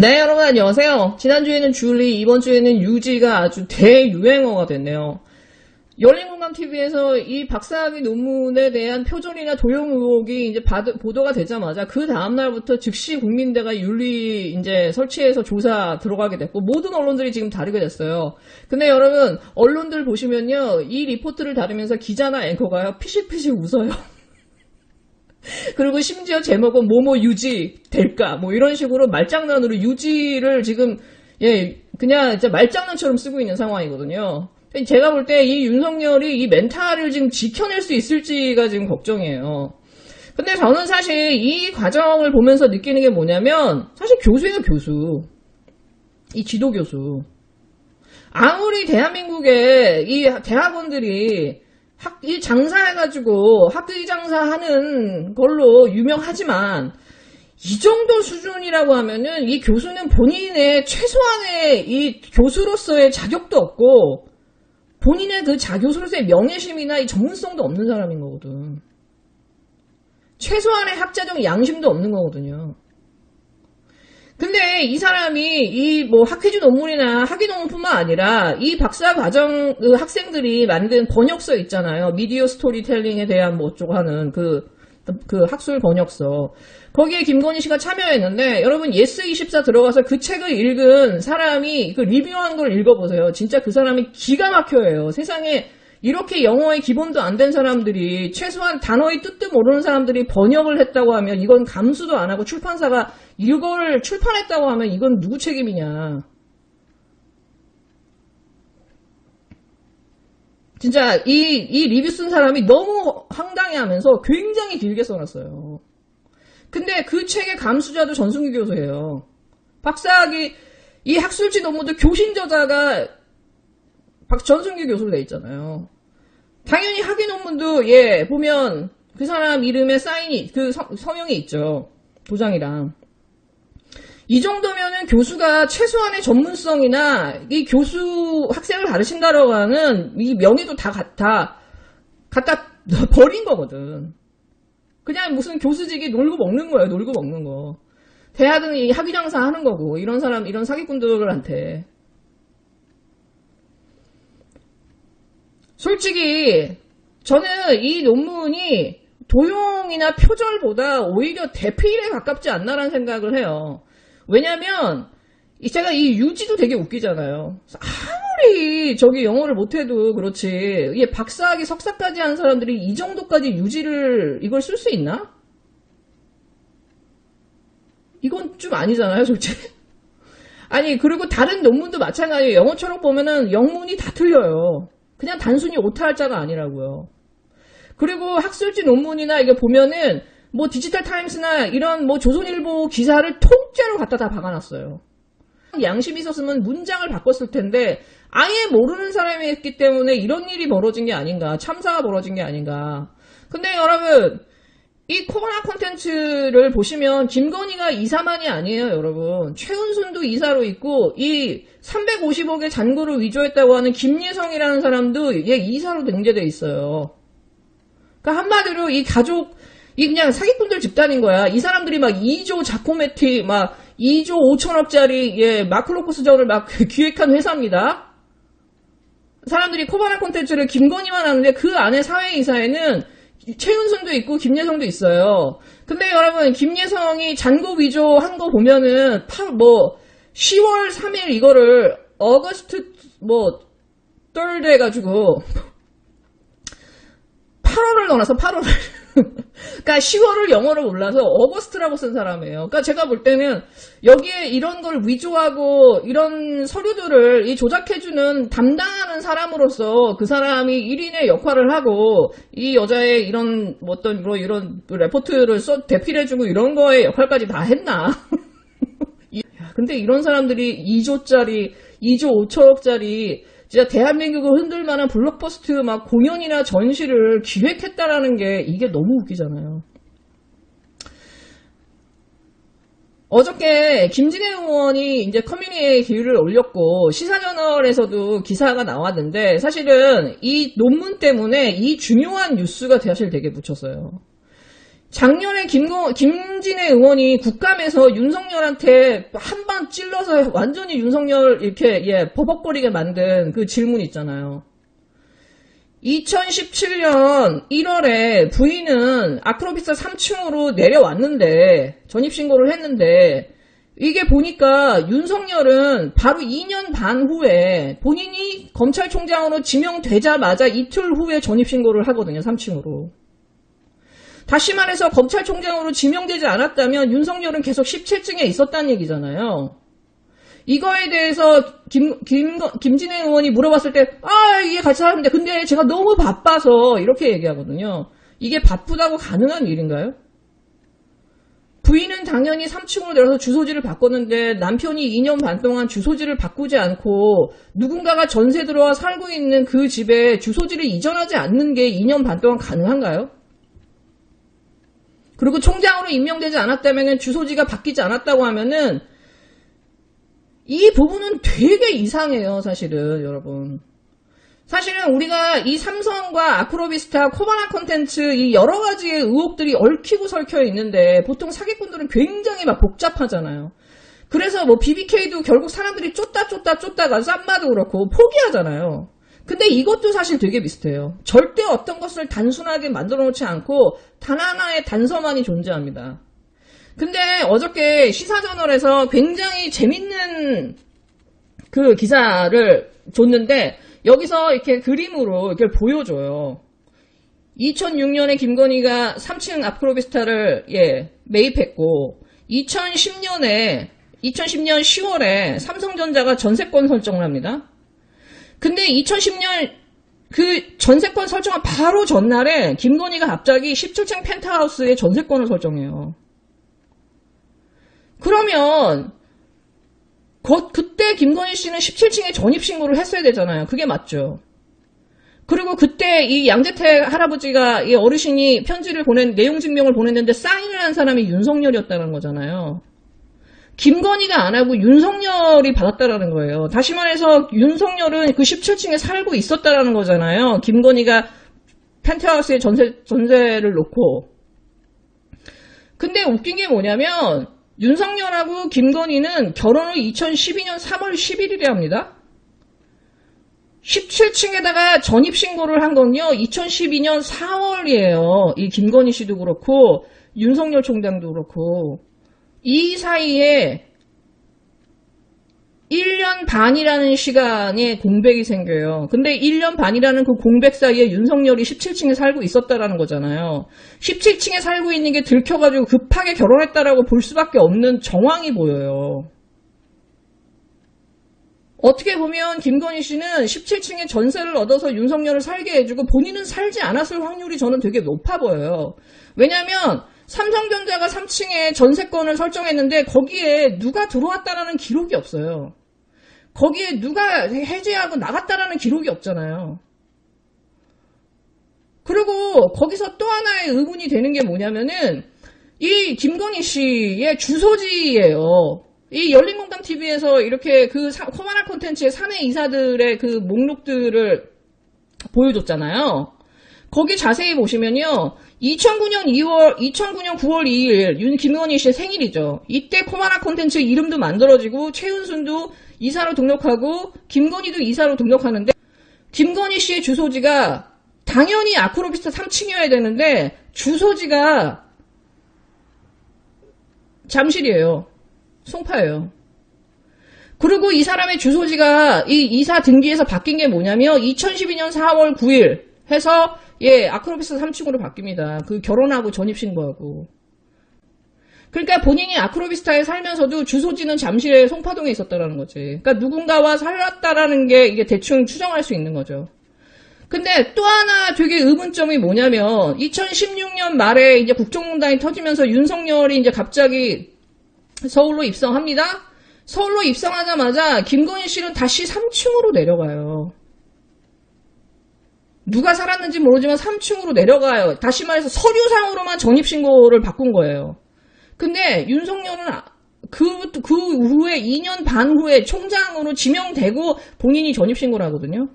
네, 여러분 안녕하세요. 지난주에는 줄리, 이번주에는 유지가 아주 대유행어가 됐네요. 열린공감TV에서 이 박사학위 논문에 대한 표절이나 도용 의혹이 이제 보도가 되자마자 그 다음날부터 즉시 국민대가 윤리 이제 설치해서 조사 들어가게 됐고 모든 언론들이 지금 다루게 됐어요. 근데 여러분 언론들 보시면요. 이 리포트를 다루면서 기자나 앵커가요. 피식피식 웃어요. 그리고 심지어 제목은 뭐뭐 유지 될까 뭐 이런 식으로 말장난으로 유지를 지금 그냥 진짜 말장난처럼 쓰고 있는 상황이거든요. 제가 볼 때 이 윤석열이 이 멘탈을 지금 지켜낼 수 있을지가 지금 걱정이에요. 근데 저는 사실 이 과정을 보면서 느끼는 게 뭐냐면 사실 교수예요, 교수. 이 지도 교수. 아무리 대한민국의 이 대학원들이 이 장사해가지고 학위 장사하는 걸로 유명하지만 이 정도 수준이라고 하면은 이 교수는 본인의 최소한의 이 교수로서의 자격도 없고 본인의 그 자교수로서의 명예심이나 이 전문성도 없는 사람인 거거든. 최소한의 학자적 양심도 없는 거거든요. 근데 이 사람이 이 뭐 학회지 논문이나 학위 논문뿐만 아니라 이 박사 과정 그 학생들이 만든 번역서 있잖아요. 미디어 스토리텔링에 대한 뭐 어쩌고 하는 그 학술 번역서. 거기에 김건희 씨가 참여했는데 여러분 예스24 들어가서 그 책을 읽은 사람이 그 리뷰한 걸 읽어보세요. 진짜 그 사람이 기가 막혀요. 세상에 이렇게 영어의 기본도 안 된 사람들이 최소한 단어의 뜻도 모르는 사람들이 번역을 했다고 하면 이건 감수도 안 하고 출판사가 이걸 출판했다고 하면 이건 누구 책임이냐. 진짜 이 리뷰 쓴 사람이 너무 황당해하면서 굉장히 길게 써놨어요. 근데 그 책의 감수자도 전승규 교수예요. 박사학위 이 학술지 논문도 교신 저자가 전승규 교수로 돼 있잖아요. 당연히 학위 논문도 보면 그 사람 이름에 사인이 그 서명이 있죠. 도장이랑. 이 정도면은 교수가 최소한의 전문성이나 이 교수 학생을 가르친다라고 하는 이 명예도 다 갖다 버린 거거든. 그냥 무슨 교수직이 놀고 먹는 거예요. 놀고 먹는 거. 대학은 이 학위 장사 하는 거고 이런 사람 이런 사기꾼들한테. 솔직히 저는 이 논문이 도용이나 표절보다 오히려 대필에 가깝지 않나라는 생각을 해요. 왜냐면 제가 이 유지도 되게 웃기잖아요. 아무리 저기 영어를 못해도 그렇지 이게 박사학위 석사까지 한 사람들이 이 정도까지 유지를 이걸 쓸 수 있나? 이건 좀 아니잖아요, 솔직히. 아니 그리고 다른 논문도 마찬가지예요. 영어처럼 보면은 영문이 다 틀려요. 그냥 단순히 오타할자가 아니라고요. 그리고 학술지 논문이나 이게 보면은 뭐 디지털 타임스나 이런 뭐 조선일보 기사를 통째로 갖다 다 박아놨어요. 양심이 있었으면 문장을 바꿨을 텐데 아예 모르는 사람이 했기 때문에 이런 일이 벌어진 게 아닌가. 참사가 벌어진 게 아닌가. 근데 여러분 이 코로나 콘텐츠를 보시면 김건희가 이사만이 아니에요, 여러분. 최은순도 이사로 있고 이 350억의 잔고를 위조했다고 하는 김예성이라는 사람도 얘 이사로 등재돼 있어요. 그러니까 한마디로 이 가족 이 그냥 사기꾼들 집단인 거야. 이 사람들이 막 2조 자코메티 막 2조 5천억짜리 마크로코스전을 막 기획한 회사입니다. 사람들이 코바나 콘텐츠를 김건희만 하는데 그 안에 사회이사에는 최은순도 있고 김예성도 있어요. 근데 여러분 김예성이 잔고 위조한 거 보면은 10월 3일 이거를 어거스트 3rd 해가지고 8월을 넣어놔서 8월을 그러니까 10월을 영어로 몰라서 어거스트라고 쓴 사람이에요. 그러니까 제가 볼 때는 여기에 이런 걸 위조하고 이런 서류들을 이 조작해주는 담당하는 사람으로서 그 사람이 1인의 역할을 하고 이 여자의 이런 이런 레포트를 대필해주고 이런 거의 역할까지 다 했나? 근데 이런 사람들이 2조 5천억짜리 진짜 대한민국을 흔들 만한 블록버스트 막 공연이나 전시를 기획했다라는 게 이게 너무 웃기잖아요. 어저께 김진애 의원이 이제 커뮤니티에 기사를 올렸고 시사저널에서도 기사가 나왔는데 사실은 이 논문 때문에 이 중요한 뉴스가 사실 되게 묻혔어요. 작년에 김진애 의원이 국감에서 윤석열한테 한 방 찔러서 완전히 윤석열 이렇게 버벅거리게 만든 그 질문 있잖아요. 2017년 1월에 부인은 아크로비스타 3층으로 내려왔는데 전입신고를 했는데 이게 보니까 윤석열은 바로 2년 반 후에 본인이 검찰총장으로 지명되자마자 이틀 후에 전입신고를 하거든요. 3층으로. 다시 말해서 검찰총장으로 지명되지 않았다면 윤석열은 계속 17층에 있었다는 얘기잖아요. 이거에 대해서 김진애 의원이 물어봤을 때 이게 같이 하는데 근데 제가 너무 바빠서 이렇게 얘기하거든요. 이게 바쁘다고 가능한 일인가요? 부인은 당연히 3층으로 내려서 주소지를 바꿨는데 남편이 2년 반 동안 주소지를 바꾸지 않고 누군가가 전세 들어와 살고 있는 그 집에 주소지를 이전하지 않는 게 2년 반 동안 가능한가요? 그리고 총장으로 임명되지 않았다면 주소지가 바뀌지 않았다고 하면은 이 부분은 되게 이상해요, 사실은, 여러분. 사실은 우리가 이 삼성과 아크로비스타, 코바나 콘텐츠 이 여러 가지의 의혹들이 얽히고 설켜 있는데 보통 사기꾼들은 굉장히 막 복잡하잖아요. 그래서 뭐 BBK도 결국 사람들이 쫓다가 쌈마도 그렇고 포기하잖아요. 근데 이것도 사실 되게 비슷해요. 절대 어떤 것을 단순하게 만들어 놓지 않고 단 하나의 단서만이 존재합니다. 근데 어저께 시사저널에서 굉장히 재밌는 그 기사를 줬는데 여기서 이렇게 그림으로 이렇게 보여줘요. 2006년에 김건희가 3층 아크로비스타를 매입했고 2010년 10월에 삼성전자가 전세권 설정을 합니다. 근데 2010년 그 전세권 설정한 바로 전날에 김건희가 갑자기 17층 펜트하우스에 전세권을 설정해요. 그러면 그때 김건희 씨는 17층에 전입신고를 했어야 되잖아요. 그게 맞죠. 그리고 그때 이 양재택 할아버지가 이 어르신이 편지를 내용 증명을 보냈는데 사인을 한 사람이 윤석열이었다는 거잖아요. 김건희가 안 하고 윤석열이 받았다라는 거예요. 다시 말해서 윤석열은 그 17층에 살고 있었다라는 거잖아요. 김건희가 펜트하우스에 전세를 놓고. 근데 웃긴 게 뭐냐면 윤석열하고 김건희는 결혼을 2012년 3월 11일에 합니다. 17층에다가 전입신고를 한 건요, 2012년 4월이에요. 이 김건희 씨도 그렇고, 윤석열 총장도 그렇고, 이 사이에 1년 반이라는 시간에 공백이 생겨요. 근데 1년 반이라는 그 공백 사이에 윤석열이 17층에 살고 있었다라는 거잖아요. 17층에 살고 있는 게 들켜가지고 급하게 결혼했다라고 볼 수밖에 없는 정황이 보여요. 어떻게 보면 김건희 씨는 17층에 전세를 얻어서 윤석열을 살게 해주고 본인은 살지 않았을 확률이 저는 되게 높아 보여요. 왜냐하면 삼성전자가 3층에 전세권을 설정했는데 거기에 누가 들어왔다라는 기록이 없어요. 거기에 누가 해제하고 나갔다라는 기록이 없잖아요. 그리고 거기서 또 하나의 의문이 되는 게 뭐냐면은 이 김건희 씨의 주소지예요. 이 열린공감TV에서 이렇게 그 코바나 콘텐츠의 사내 이사들의 그 목록들을 보여줬잖아요. 거기 자세히 보시면요. 2009년 9월 2일 김건희 씨의 생일이죠. 이때 코바나 콘텐츠 이름도 만들어지고 최은순도 이사로 등록하고 김건희도 이사로 등록하는데 김건희 씨의 주소지가 당연히 아크로비스타 3층이어야 되는데 주소지가 잠실이에요. 송파예요. 그리고 이 사람의 주소지가 이 이사 등기에서 바뀐 게 뭐냐면 2012년 4월 9일 해서 아크로비스타 3층으로 바뀝니다. 그 결혼하고 전입신고하고. 그러니까 본인이 아크로비스타에 살면서도 주소지는 잠실의 송파동에 있었다라는 거지. 그러니까 누군가와 살았다라는 게 이게 대충 추정할 수 있는 거죠. 근데 또 하나 되게 의문점이 뭐냐면 2016년 말에 이제 국정농단이 터지면서 윤석열이 이제 갑자기 서울로 입성합니다. 서울로 입성하자마자 김건희 씨는 다시 3층으로 내려가요. 누가 살았는지 모르지만 3층으로 내려가요. 다시 말해서 서류상으로만 전입신고를 바꾼 거예요. 근데 윤석열은 그 후에 2년 반 후에 총장으로 지명되고 본인이 전입신고를 하거든요.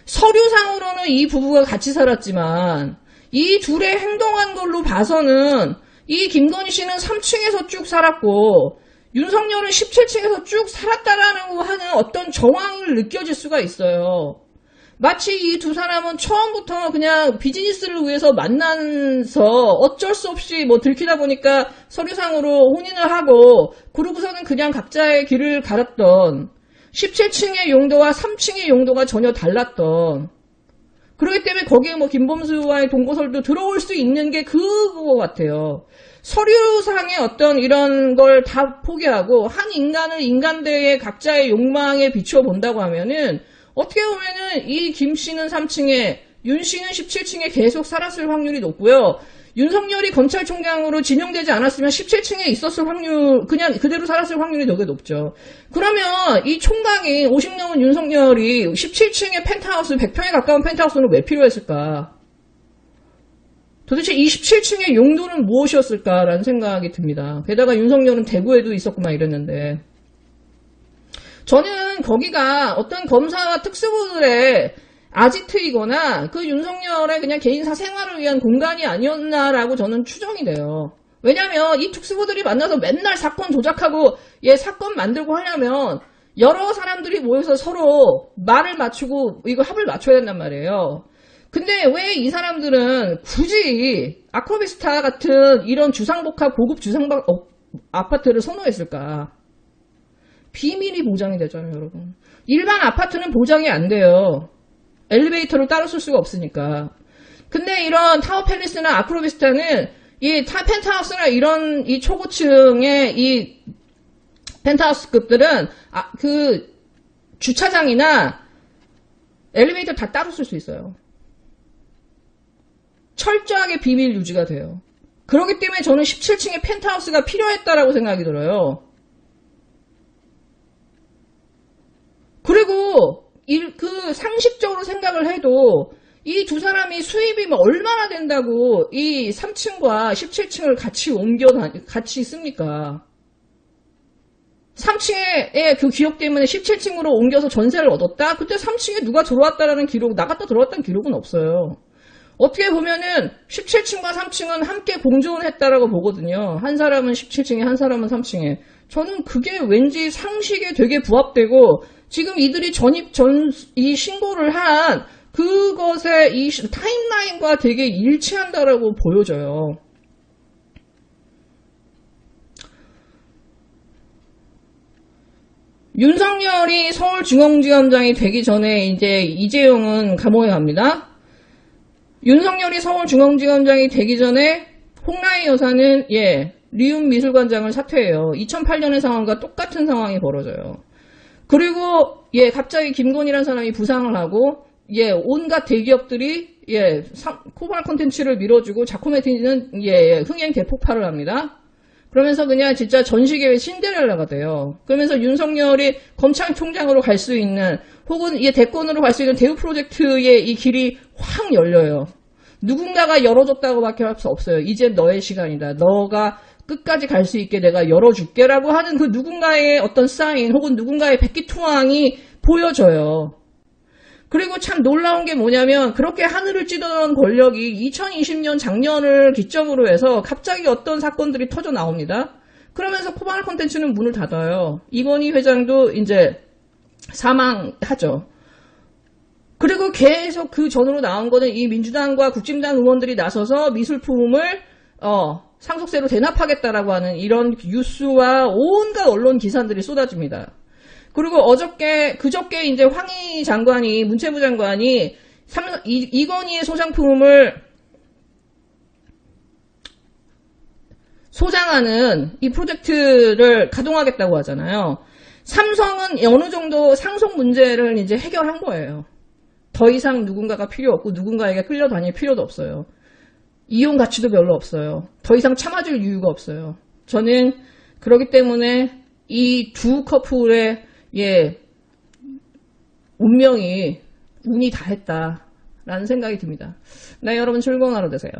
서류상으로는 이 부부가 같이 살았지만 이 둘의 행동한 걸로 봐서는 이 김건희 씨는 3층에서 쭉 살았고 윤석열은 17층에서 쭉 살았다라는 하는 어떤 정황을 느껴질 수가 있어요. 마치 이 두 사람은 처음부터 그냥 비즈니스를 위해서 만나서 어쩔 수 없이 뭐 들키다 보니까 서류상으로 혼인을 하고 그러고서는 그냥 각자의 길을 갈았던 17층의 용도와 3층의 용도가 전혀 달랐던 그렇기 때문에 거기에 뭐 김범수와의 동거설도 들어올 수 있는 게 그거 같아요. 서류상의 어떤 이런 걸 다 포기하고 한 인간을 인간대의 각자의 욕망에 비추어 본다고 하면은 어떻게 보면은 이 김 씨는 3층에 윤 씨는 17층에 계속 살았을 확률이 높고요. 윤석열이 검찰총장으로 지명되지 않았으면 17층에 있었을 확률, 그냥 그대로 살았을 확률이 되게 높죠. 그러면 이 총각이 50 넘은 윤석열이 17층의 펜트하우스, 100평에 가까운 펜트하우스는 왜 필요했을까? 도대체 이 17층의 용도는 무엇이었을까라는 생각이 듭니다. 게다가 윤석열은 대구에도 있었구만 이랬는데. 저는 거기가 어떤 검사와 특수부들의 아지트이거나 그 윤석열의 그냥 개인사 생활을 위한 공간이 아니었나라고 저는 추정이 돼요. 왜냐면 이 특수부들이 만나서 맨날 사건 조작하고 사건 만들고 하려면 여러 사람들이 모여서 서로 말을 맞추고 이거 합을 맞춰야 된단 말이에요. 근데 왜 이 사람들은 굳이 아크로비스타 같은 이런 주상복합 고급 주상복 아파트를 선호했을까? 비밀이 보장이 되잖아요, 여러분. 일반 아파트는 보장이 안 돼요. 엘리베이터를 따로 쓸 수가 없으니까. 근데 이런 타워 팰리스나 아크로비스타는 이 펜트하우스나 이런 이 초고층의 이 펜트하우스급들은 그 주차장이나 엘리베이터 다 따로 쓸 수 있어요. 철저하게 비밀 유지가 돼요. 그렇기 때문에 저는 17층의 펜트하우스가 필요했다라고 생각이 들어요. 그리고 그 상식적으로 생각을 해도 이 두 사람이 수입이 뭐 얼마나 된다고 이 3층과 17층을 같이 있습니까? 3층에 그 기억 때문에 17층으로 옮겨서 전세를 얻었다? 그때 3층에 누가 들어왔다라는 기록, 나갔다 들어왔다는 기록은 없어요. 어떻게 보면은 17층과 3층은 함께 공존했다라고 보거든요. 한 사람은 17층에 한 사람은 3층에. 저는 그게 왠지 상식에 되게 부합되고 지금 이들이 이 신고를 한 그것의 이 타임라인과 되게 일치한다라고 보여져요. 윤석열이 서울중앙지검장이 되기 전에 이제 이재용은 감옥에 갑니다. 윤석열이 서울중앙지검장이 되기 전에 홍라희 여사는 리움 미술관장을 사퇴해요. 2008년의 상황과 똑같은 상황이 벌어져요. 그리고 갑자기 김건희라는 사람이 부상을 하고 온갖 대기업들이 코바나 콘텐츠를 밀어주고 자코메틴은 흥행 대폭발을 합니다. 그러면서 그냥 진짜 전시계의 신데렐라가 돼요. 그러면서 윤석열이 검찰총장으로 갈 수 있는 혹은 대권으로 갈 수 있는 대우 프로젝트의 이 길이 확 열려요. 누군가가 열어줬다고밖에 할 수 없어요. 이제 너의 시간이다. 너가 끝까지 갈 수 있게 내가 열어줄게라고 하는 그 누군가의 어떤 사인 혹은 누군가의 백기투항이 보여져요. 그리고 참 놀라운 게 뭐냐면 그렇게 하늘을 찌르던 권력이 2020년 작년을 기점으로 해서 갑자기 어떤 사건들이 터져 나옵니다. 그러면서 코바나 콘텐츠는 문을 닫아요. 이건희 회장도 이제 사망하죠. 그리고 계속 그 전으로 나온 거는 이 민주당과 국진당 의원들이 나서서 미술품을 상속세로 대납하겠다라고 하는 이런 뉴스와 온갖 언론 기사들이 쏟아집니다. 그리고 그저께 이제 황희 장관이, 문체부 장관이 이건희의 소장품을 소장하는 이 프로젝트를 가동하겠다고 하잖아요. 삼성은 어느 정도 상속 문제를 이제 해결한 거예요. 더 이상 누군가가 필요 없고 누군가에게 끌려다닐 필요도 없어요. 이용 가치도 별로 없어요. 더 이상 참아줄 이유가 없어요. 저는 그렇기 때문에 이 두 커플의 운명이 운이 다했다라는 생각이 듭니다. 네, 여러분 즐거운 하루 되세요.